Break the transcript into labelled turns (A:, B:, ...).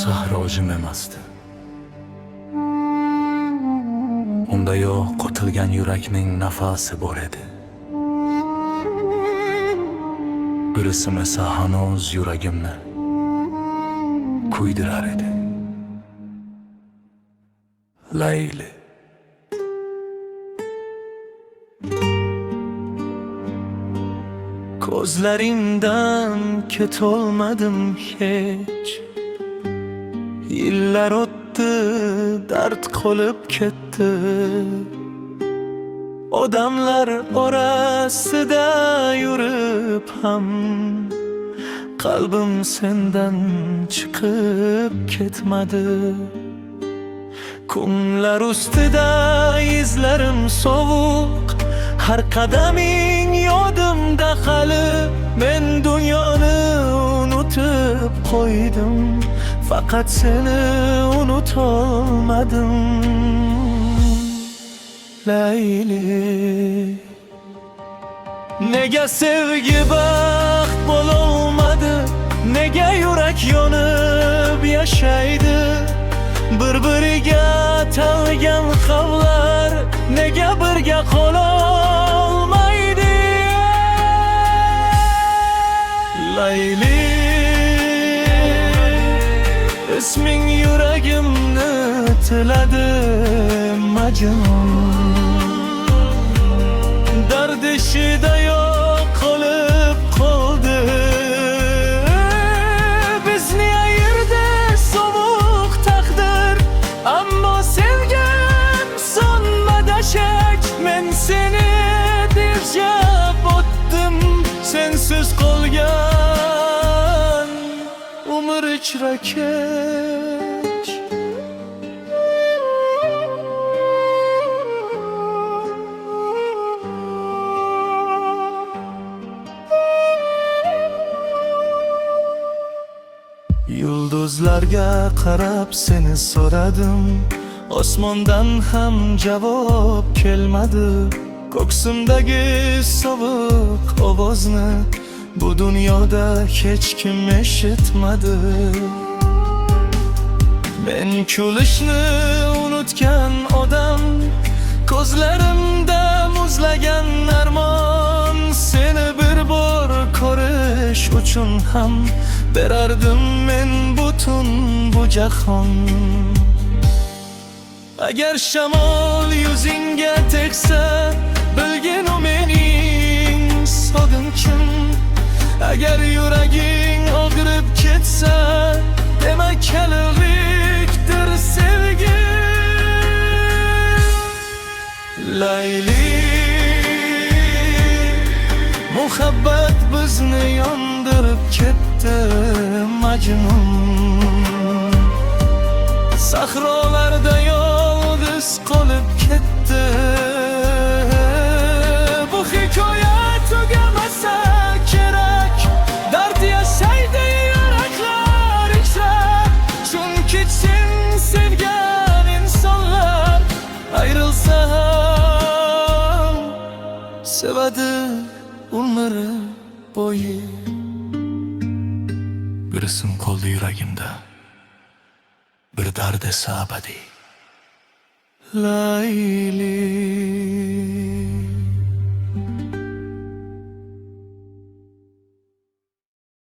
A: Sahro jim emasdi. Unda yo'q qotilgan yurakning nafasi bor edi. Bir ism esa hanuz yuragimni kuydirar edi. Layli. Ko'zlaringdan ketolmadim hech. Yillar o'tdi, dard qolib ketdi. Odamlar orasida yurib ham qalbim sendan chiqib ketmadi. Kumlar ustida izlarim sovuq, har qadaming yodimda hali. Men dunyoni unutib qo'ydim, faqat seni unutolmadim. Layli, nega sevgi baxt bo'lolmadi? Nega yurak yonib yashaydi? Bir-biriga talgan qalblar nega birga qololmaydi? Layli, isming yuragimni tiladi Majnun. Dard ishida yo'q qolib qoldi. Bizni ayirdi sovuq taqdir, ammo sevgan sonmadi shak. Men seni dirjab o'tdim, sensiz qolgan umr ichra kech. Yulduzlarga qarab seni so'radim, osmondan ham javob kelmadi. Ko'ksimdagi sovuq ovozni bu dunyoda hech kim eshitmadi. Men kulishni unutgan odam, ko'zlarimda muzlagan armon. Seni bir bor ko'rish uchun ham berardim men butun bu jahon. Agar shamol yuzingga tegsa, bilgin u mening sog'inchim. Agar yuraging og'rib ketsa, demak kallikdir sevgi. Layli, muhabbat bizni yondirib ketdi Majnun. Sahrolarda yolg'iz qolib ketdi. Bu hikoya tugamasa kerak, dard yashaydi yuraklar ichra. Chunki sen sevgan insonlar ayrilsa ham sevadi umri bo'yi. Bir ism qoldi yuragimda, bir dard esa abadiy. Layli.